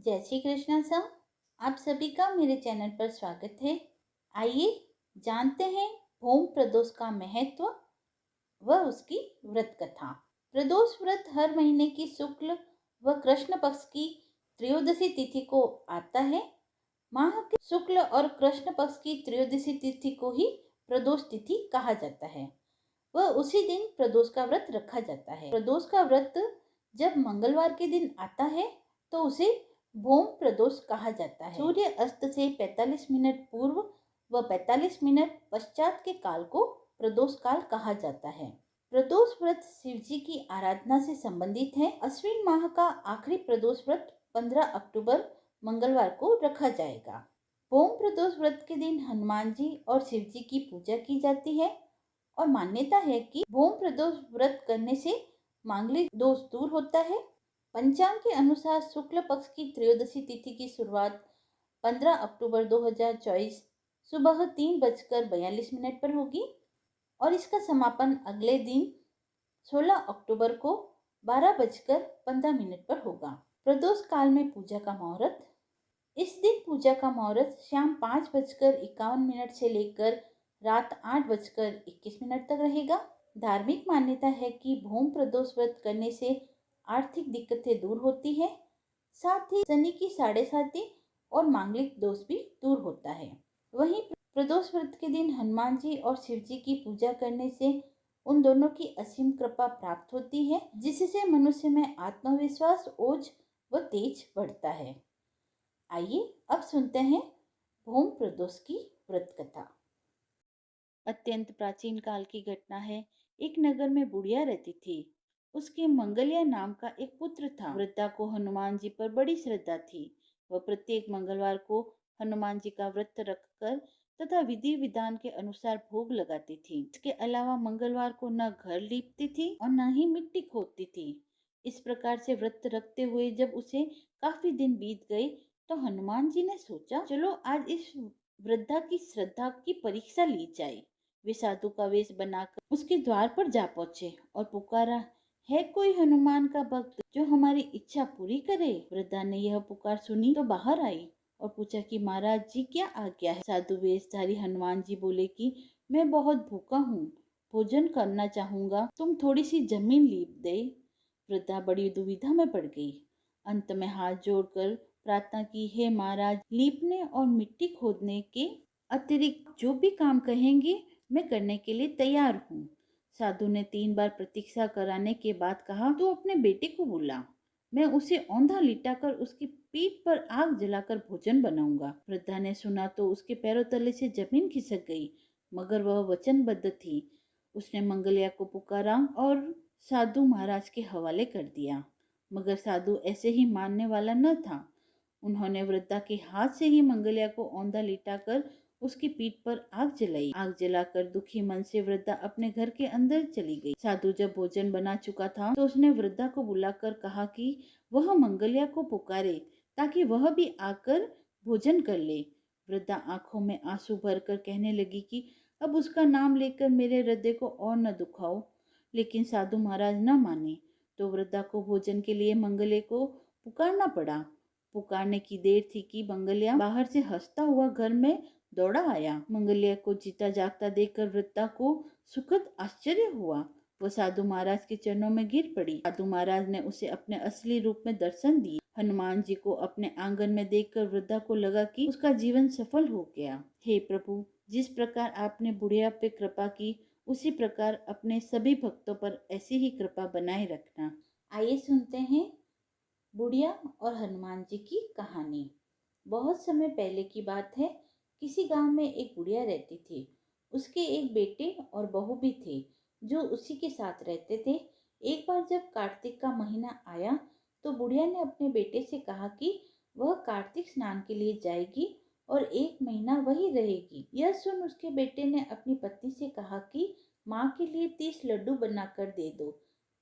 जय श्री कृष्णा सर। आप सभी का मेरे चैनल पर स्वागत है। आइए जानते हैं भूम प्रदोष का महत्व व उसकी व्रत कथा। प्रदोष व्रत हर महीने की शुक्ल व कृष्ण पक्ष की त्रयोदशी तिथि को आता है। माह के शुक्ल और कृष्ण पक्ष की त्रयोदशी तिथि को ही प्रदोष तिथि कहा जाता है। वह उसी दिन प्रदोष का व्रत रखा जाता है। प्रदोष का व्रत जब मंगलवार के दिन आता है तो उसे भौम प्रदोष कहा जाता है। सूर्य अस्त से 45 मिनट पूर्व व 45 मिनट पश्चात के काल को प्रदोष काल कहा जाता है। प्रदोष व्रत शिव जी की आराधना से संबंधित है। अश्विन माह का आखिरी प्रदोष व्रत 15 अक्टूबर मंगलवार को रखा जाएगा। भौम प्रदोष व्रत के दिन हनुमान जी और शिव जी की पूजा की जाती है और मान्यता है कि भौम प्रदोष व्रत करने से मांगलिक दोष दूर होता है। पंचांग के अनुसार शुक्ल पक्ष की त्रयोदशी तिथि की शुरुआत 15 अक्टूबर 2024 सुबह 3:42 पर होगी और इसका समापन अगले दिन 16 अक्टूबर को 12:15 पर होगा। प्रदोष काल में पूजा का मुहूर्त। इस दिन पूजा का मुहूर्त शाम 5:51 से लेकर रात 8:21 तक रहेगा। धार्मिक मान्यता है कि भौम प्रदोष व्रत करने से आर्थिक दिक्कतें दूर होती है, साथ ही शनि की 7.5 और मांगलिक दोष भी दूर होता है। वहीं प्रदोष व्रत के दिन हनुमान जी और शिव जी की पूजा करने से उन दोनों की असीम कृपा प्राप्त होती है, जिससे मनुष्य में आत्मविश्वास, ओज व तेज बढ़ता है। आइए अब सुनते हैं भौम प्रदोष की व्रत कथा। अत्यंत प्राचीन काल की घटना है। एक नगर में बुढ़िया रहती थी। उसके मंगलिया नाम का एक पुत्र था। वृद्धा को हनुमान जी पर बड़ी श्रद्धा थी। वह प्रत्येक मंगलवार को हनुमान जी का व्रत रखकर तथा विधि विधान के अनुसार भोग लगाती थी। इसके अलावा मंगलवार को न घर लीपती थी और न ही मिट्टी खोदती थी। इस प्रकार से व्रत रखते हुए जब उसे काफी दिन बीत गए तो हनुमान जी ने सोचा, चलो आज इस वृद्धा की श्रद्धा की परीक्षा ली जाए। वे साधु का वेश बनाकर उसके द्वार पर जा पहुंचे और पुकारा, है कोई हनुमान का भक्त जो हमारी इच्छा पूरी करे। वृद्धा ने यह पुकार सुनी तो बाहर आई और पूछा कि महाराज जी क्या आज्ञा है। साधु वेशधारी हनुमान जी बोले कि मैं बहुत भूखा हूँ, भोजन करना चाहूंगा, तुम थोड़ी सी जमीन लीप दे। वृद्धा बड़ी दुविधा में पड़ गई। अंत में हाथ जोड़कर प्रार्थना की, हे महाराज, लीपने और मिट्टी खोदने के अतिरिक्त जो भी काम कहेंगे मैं करने के लिए तैयार हूँ। साधु ने 3 बार प्रतीक्षा कराने के बाद कहा, तू अपने बेटे को बुला, मैं उसे औंधा लिटाकर उसकी पीठ पर आग जलाकर भोजन बनाऊंगा। वृद्धा ने सुना तो उसके पैरों तले से जमीन खिसक गई, मगर वह वचनबद्ध थी। उसने मंगलिया को पुकारा और साधु महाराज के हवाले कर दिया, मगर साधु ऐसे ही मानने वाला न था। उन्होंने वृद्धा के हाथ से ही मंगलिया को औंधा लिटाकर उसकी पीठ पर आग जलाई। आग जलाकर दुखी मन से वृद्धा अपने घर के अंदर चली गई। साधु जब भोजन बना चुका था तो उसने वृद्धा को बुलाकर कहा कि वह मंगलिया को पुकारे ताकि वह भी आकर भोजन कर ले। वृद्धा आंखों में आंसू भरकर कहने लगी कि अब उसका नाम लेकर मेरे हृदय को और न दुखाओ। लेकिन साधु महाराज न माने तो वृद्धा को भोजन के लिए मंगले को पुकारना पड़ा। पुकारने की देर थी कि मंगलिया बाहर से हंसता हुआ घर में दौड़ा आया। मंगलिया को जीता जागता देखकर वृद्धा को सुखद आश्चर्य हुआ। वो साधु महाराज के चरणों में गिर पड़ी। साधु महाराज ने उसे अपने असली रूप में दर्शन दिए। हनुमान जी को अपने आंगन में देखकर वृद्धा को लगा कि उसका जीवन सफल हो गया। हे प्रभु, जिस प्रकार आपने बुढ़िया पे कृपा की, उसी प्रकार अपने सभी भक्तों पर ऐसी ही कृपा बनाए रखना। आइए सुनते हैं बुढ़िया और हनुमान जी की कहानी। बहुत समय पहले की बात है। किसी गांव में एक बुढ़िया रहती थी। उसके एक बेटे और बहू भी थे जो उसी के साथ रहते थे। एक बार जब कार्तिक का महीना आया तो बुढ़िया ने अपने बेटे से कहा कि वह कार्तिक स्नान के लिए जाएगी और 1 महीना वही रहेगी। यह सुन उसके बेटे ने अपनी पत्नी से कहा कि माँ के लिए 30 लड्डू बनाकर दे दो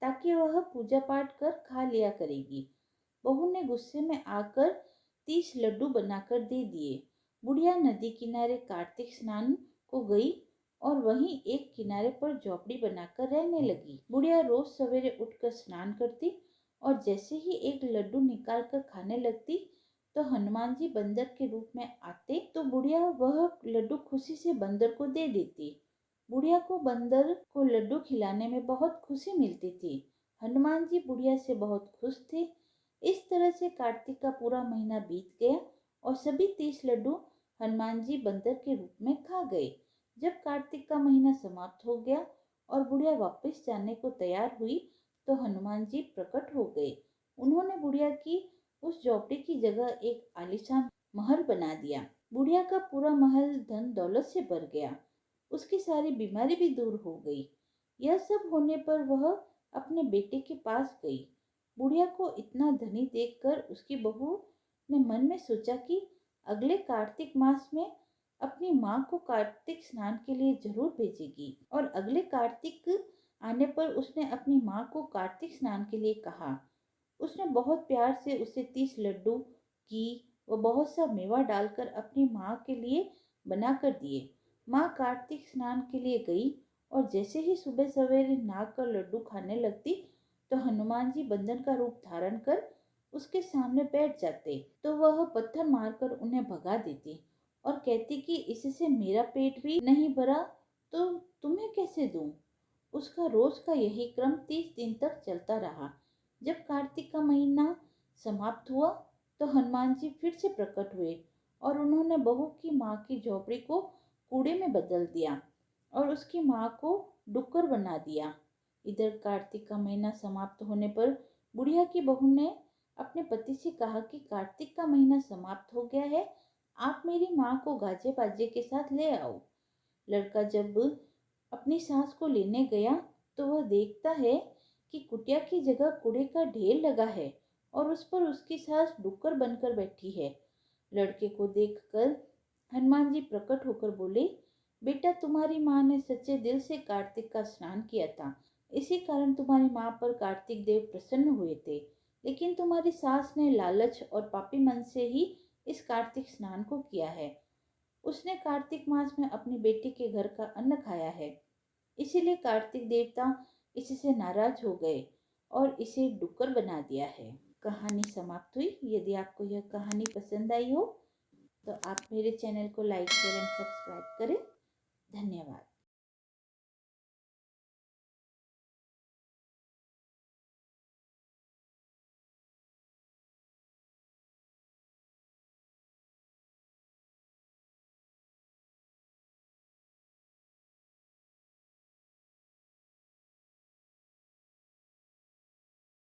ताकि वह पूजा पाठ कर खा लिया करेगी। बहू ने गुस्से में आकर 30 लड्डू बनाकर दे दिए। बुढ़िया नदी किनारे कार्तिक स्नान को गई और वहीं एक किनारे पर झोपड़ी बनाकर रहने लगी। बुढ़िया रोज सवेरे उठकर स्नान करती और जैसे ही एक लड्डू निकाल कर खाने लगती, तो हनुमान जी बंदर के रूप में आते तो बुढ़िया वह लड्डू खुशी से बंदर को दे देती। बुढ़िया को बंदर को लड्डू खिलाने में बहुत खुशी मिलती थी। हनुमान जी बुढ़िया से बहुत खुश थे। इस तरह से कार्तिक का पूरा महीना बीत गया और सभी 30 लड्डू हनुमान जी बंदर के रूप में खा गए। जब कार्तिक का महीना समाप्त हो गया और बुढ़िया वापस जाने को तैयार हुई तो हनुमान जी प्रकट हो गए। उन्होंने बुढ़िया की उस झोपड़ी की जगह एक आलीशान महल बना दिया। बुढ़िया का पूरा महल धन दौलत से भर गया। उसकी सारी बीमारी भी दूर हो गई। यह सब होने पर वह अपने बेटे के पास गई। बुढ़िया को इतना धनी देखकर उसकी बहू ने मन में सोचा कि अगले कार्तिक मास में अपनी माँ को कार्तिक स्नान के लिए जरूर भेजेगी। और अगले कार्तिक आने पर उसने अपनी माँ को कार्तिक स्नान के लिए कहा। उसने बहुत प्यार से उसे 30 लड्डू, घी व बहुत सा मेवा डालकर अपनी माँ के लिए बना कर दिए। माँ कार्तिक स्नान के लिए गई और जैसे ही सुबह सवेरे नाक कर लड्डू खाने लगती तो हनुमान जी बंदर का रूप धारण कर उसके सामने बैठ जाते तो वह पत्थर मारकर उन्हें भगा देती और कहती कि इससे मेरा पेट भी नहीं भरा तो तुम्हें कैसे दूं। उसका रोज का यही क्रम 30 दिन तक चलता रहा। जब कार्तिक का महीना समाप्त हुआ तो हनुमान जी फिर से प्रकट हुए और उन्होंने बहू की माँ की झोपड़ी को कूड़े में बदल दिया और उसकी माँ को डुक्कर बना दिया। इधर कार्तिक का महीना समाप्त होने पर बुढ़िया की बहू ने अपने पति से कहा कि कार्तिक का महीना समाप्त हो गया है, आप मेरी माँ को गाजे बाजे के साथ ले आओ। लड़का जब अपनी सास को लेने गया तो वह देखता है कि कुटिया की जगह कूड़े का ढेर लगा है और उस पर उसकी सास डुक्कर बनकर बैठी है। लड़के को देखकर हनुमान जी प्रकट होकर बोले, बेटा तुम्हारी माँ ने सच्चे दिल से कार्तिक का स्नान किया था, इसी कारण तुम्हारी माँ पर कार्तिक देव प्रसन्न हुए थे। लेकिन तुम्हारी सास ने लालच और पापी मन से ही इस कार्तिक स्नान को किया है। उसने कार्तिक मास में अपनी बेटी के घर का अन्न खाया है, इसीलिए कार्तिक देवता इससे नाराज हो गए और इसे डुक्कर बना दिया है। कहानी समाप्त हुई। यदि आपको यह कहानी पसंद आई हो तो आप मेरे चैनल को लाइक करें, सब्सक्राइब करें। धन्यवाद।